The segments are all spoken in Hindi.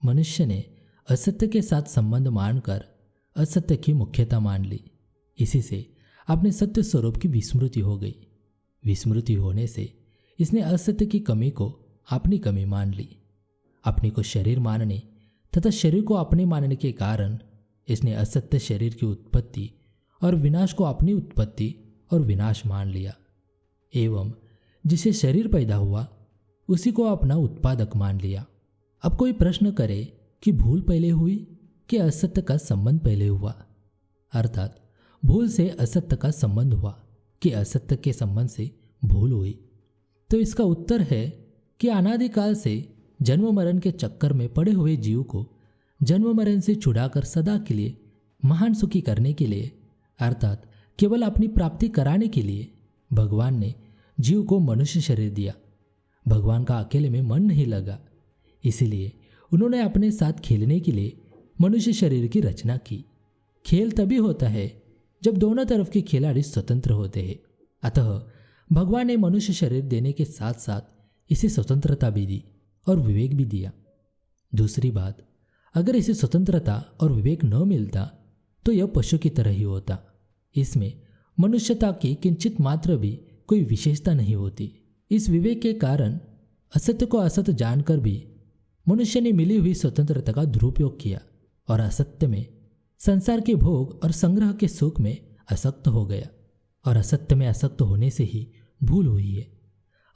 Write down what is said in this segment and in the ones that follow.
मनुष्य ने असत्य के साथ संबंध मानकर असत्य की मुख्यता मान ली। इसी से अपने सत्य स्वरूप की विस्मृति हो गई। विस्मृति होने से इसने असत्य की कमी को अपनी कमी मान ली। अपने को शरीर मानने तथा शरीर को अपने मानने के कारण इसने असत्य शरीर की उत्पत्ति और विनाश को अपनी उत्पत्ति और विनाश मान लिया एवं जिसे शरीर पैदा हुआ उसी को अपना उत्पादक मान लिया। अब कोई प्रश्न करे कि भूल पहले हुई कि असत्य का संबंध पहले हुआ, अर्थात भूल से असत्य का संबंध हुआ कि असत्य के संबंध से भूल हुई, तो इसका उत्तर है कि अनादिकाल से जन्म मरण के चक्कर में पड़े हुए जीव को जन्म मरण से छुड़ाकर सदा के लिए महान सुखी करने के लिए, अर्थात केवल अपनी प्राप्ति कराने के लिए भगवान ने जीव को मनुष्य शरीर दिया। भगवान का अकेले में मन नहीं लगा, इसीलिए उन्होंने अपने साथ खेलने के लिए मनुष्य शरीर की रचना की। खेल तभी होता है जब दोनों तरफ के खिलाड़ी स्वतंत्र होते हैं। अतः भगवान ने मनुष्य शरीर देने के साथ साथ इसे स्वतंत्रता भी दी और विवेक भी दिया। दूसरी बात, अगर इसे स्वतंत्रता और विवेक न मिलता तो यह पशु की तरह ही होता। इसमें मनुष्यता की किंचित मात्र भी कोई विशेषता नहीं होती। इस विवेक के कारण असत्य को असत्य जानकर भी मनुष्य ने मिली हुई स्वतंत्रता का दुरुपयोग किया और असत्य में संसार के भोग और संग्रह के सुख में आसक्त हो गया। और असत्य में आसक्त होने से ही भूल हुई है।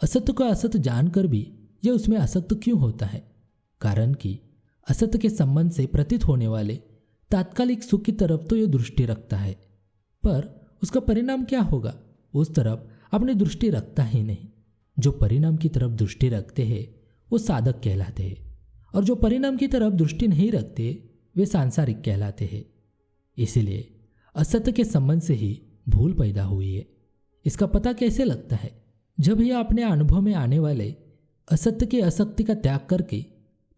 असत्य को असत्य जानकर भी यह उसमें आसक्त क्यों होता है? कारण कि असत्य के संबंध से प्रतीत होने वाले तात्कालिक सुख की तरफ तो यह दृष्टि रखता है, पर उसका परिणाम क्या होगा उस तरफ अपनी दृष्टि रखता ही नहीं। जो परिणाम की तरफ दृष्टि रखते हैं वो साधक कहलाते हैं, और जो परिणाम की तरफ दृष्टि नहीं रखते वे सांसारिक कहलाते हैं। इसलिए असत्य के संबंध से ही भूल पैदा हुई है। इसका पता कैसे लगता है? जब यह अपने अनुभव में आने वाले असत्य की आसक्ति का त्याग करके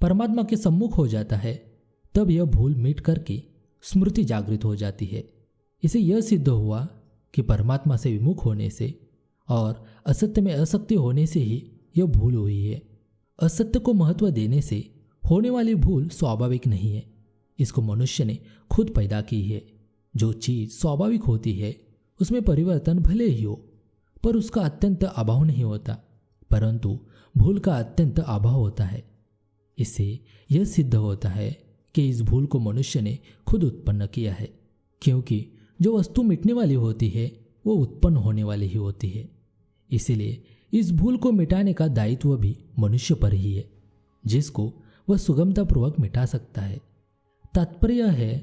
परमात्मा के सम्मुख हो जाता है, तब यह भूल मिट करके स्मृति जागृत हो जाती है। इसे यह सिद्ध हुआ कि परमात्मा से विमुख होने से और असत्य में आसक्ति होने से ही यह भूल हुई है। असत्य को महत्व देने से होने वाली भूल स्वाभाविक नहीं है, इसको मनुष्य ने खुद पैदा की है। जो चीज स्वाभाविक होती है उसमें परिवर्तन भले ही हो, पर उसका अत्यंत अभाव नहीं होता, परंतु भूल का अत्यंत अभाव होता है। इससे यह सिद्ध होता है कि इस भूल को मनुष्य ने खुद उत्पन्न किया है, क्योंकि जो वस्तु मिटने वाली होती है वो उत्पन्न होने वाली ही होती है। इसीलिए इस भूल को मिटाने का दायित्व भी मनुष्य पर ही है, जिसको वह सुगमतापूर्वक मिटा सकता है। तात्पर्य है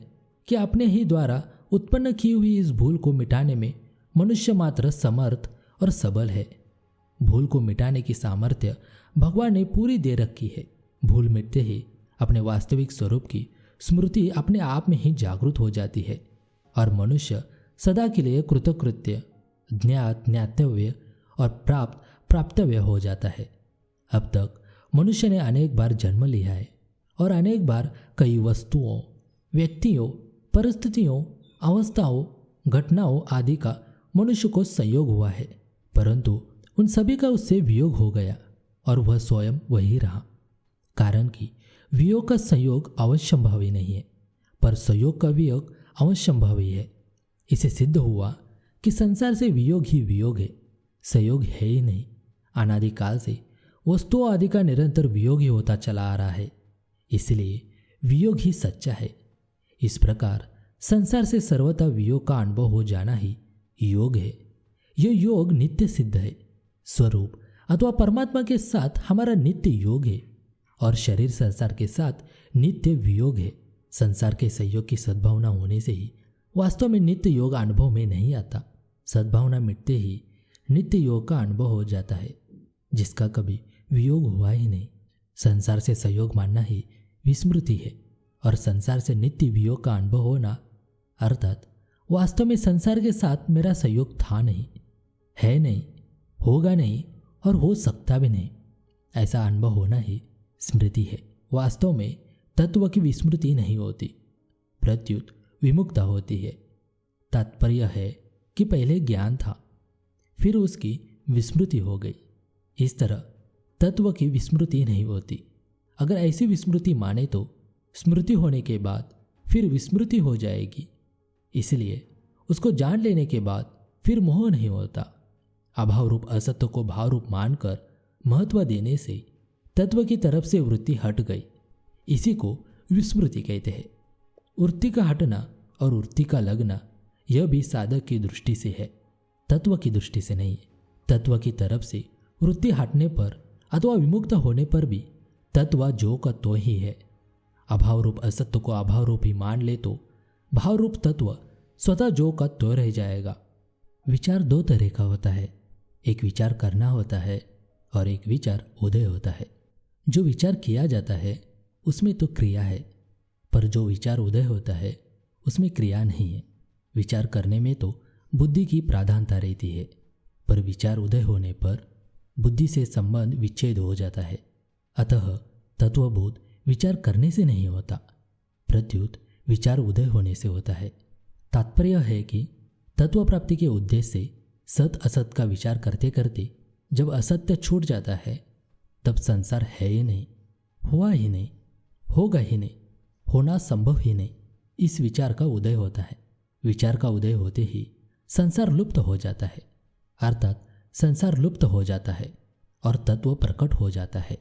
कि अपने ही द्वारा उत्पन्न की हुई इस भूल को मिटाने में मनुष्य मात्र समर्थ और सबल है। भूल को मिटाने की सामर्थ्य भगवान ने पूरी दे रखी है। भूल मिटते ही अपने वास्तविक स्वरूप की स्मृति अपने आप में ही जागृत हो जाती है और मनुष्य सदा के लिए कृतकृत्य, ज्ञात ज्ञातव्य और प्राप्त प्राप्तव्य हो जाता है। अब तक मनुष्य ने अनेक बार जन्म लिया है और अनेक बार कई वस्तुओं, व्यक्तियों, परिस्थितियों, अवस्थाओं, घटनाओं आदि का मनुष्य को संयोग हुआ है, परंतु उन सभी का उससे वियोग हो गया और वह स्वयं वही रहा। कारण कि वियोग का संयोग अवश्यंभावी नहीं है, पर संयोग का वियोग अवश्यंभावी है। इसे सिद्ध हुआ कि संसार से वियोग ही वियोग है, संयोग है ही नहीं। अनादिकाल से वस्तुओं आदि का निरंतर वियोग ही होता चला आ रहा है, इसलिए वियोग ही सच्चा है। इस प्रकार संसार से सर्वथा वियोग का अनुभव हो जाना ही योग है। यह योग नित्य सिद्ध है। स्वरूप अथवा परमात्मा के साथ हमारा नित्य योग है और शरीर संसार के साथ नित्य वियोग है। संसार के संयोग की सद्भावना होने से ही वास्तव में नित्य योग अनुभव में नहीं आता। सद्भावना मिटते ही नित्य योग का अनुभव हो जाता है, जिसका कभी वियोग हुआ ही नहीं। संसार से संयोग मानना ही विस्मृति है और संसार से नित्य वियोग का अनुभव होना अर्थात वास्तव में संसार के साथ मेरा संयोग था नहीं, है नहीं, होगा नहीं और हो सकता भी नहीं, ऐसा अनुभव होना ही स्मृति है। वास्तव में तत्व की विस्मृति नहीं होती, प्रत्युत विमुक्ता होती है। तात्पर्य है कि पहले ज्ञान था, फिर उसकी विस्मृति हो गई। इस तरह तत्व की विस्मृति नहीं होती। अगर ऐसी विस्मृति माने तो स्मृति होने के बाद फिर विस्मृति हो जाएगी। इसलिए उसको जान लेने के बाद फिर मोह नहीं होता। अभाव रूप असत्य को भाव रूप मानकर महत्व देने से तत्व की तरफ से वृत्ति हट गई। इसी को विस्मृति कहते हैं। वृत्ति का हटना और वृत्ति का लगना यह भी साधक की दृष्टि से है, तत्व की दृष्टि से नहीं। तत्व की तरफ से वृत्ति हटने पर अथवा विमुक्त होने पर भी तत्व जो का तो ही है। अभाव रूप असत्य को अभाव रूप ही मान ले तो भाव रूप तत्व स्वतः जो का तो रह जाएगा। विचार दो तरह का होता है, एक विचार करना होता है और एक विचार उदय होता है। जो विचार किया जाता है उसमें तो क्रिया है, पर जो विचार उदय होता है उसमें क्रिया नहीं है। विचार करने में तो बुद्धि की प्राधान्यता रहती है, पर विचार उदय होने पर बुद्धि से संबंध विच्छेद हो जाता है। अतः तत्वबोध विचार करने से नहीं होता, प्रत्युत विचार उदय होने से होता है। तात्पर्य है कि तत्व प्राप्ति के उद्देश्य से सत असत का विचार करते करते जब असत्य छूट जाता है तब संसार है ही नहीं, हुआ ही नहीं, होगा ही नहीं, होना संभव ही नहीं, इस विचार का उदय होता है। विचार का उदय होते ही संसार लुप्त हो जाता है, अर्थात संसार लुप्त हो जाता है और तत्व प्रकट हो जाता है।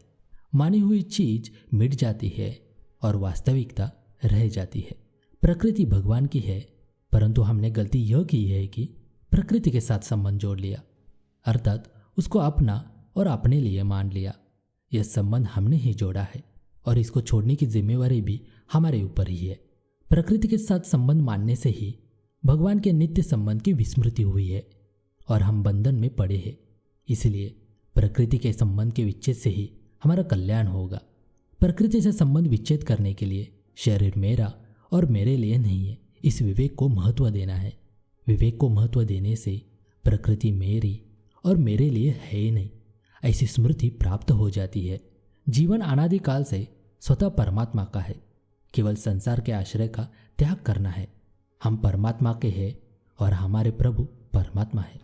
मानी हुई चीज मिट जाती है और वास्तविकता रह जाती है। प्रकृति भगवान की है, परंतु हमने गलती यह की है कि प्रकृति के साथ संबंध जोड़ लिया, अर्थात उसको अपना और अपने लिए मान लिया। यह संबंध हमने ही जोड़ा है और इसको छोड़ने की जिम्मेवारी भी हमारे ऊपर ही है। प्रकृति के साथ संबंध मानने से ही भगवान के नित्य संबंध की विस्मृति हुई है और हम बंधन में पड़े हैं। इसलिए प्रकृति के संबंध के विच्छेद से ही हमारा कल्याण होगा। प्रकृति से संबंध विच्छेद करने के लिए शरीर मेरा और मेरे लिए नहीं है, इस विवेक को महत्व देना है। विवेक को महत्व देने से प्रकृति मेरी और मेरे लिए है ही नहीं, ऐसी स्मृति प्राप्त हो जाती है। जीवन अनादिकाल से स्वतः परमात्मा का है, केवल संसार के आश्रय का त्याग करना है। हम परमात्मा के हैं और हमारे प्रभु परमात्मा है।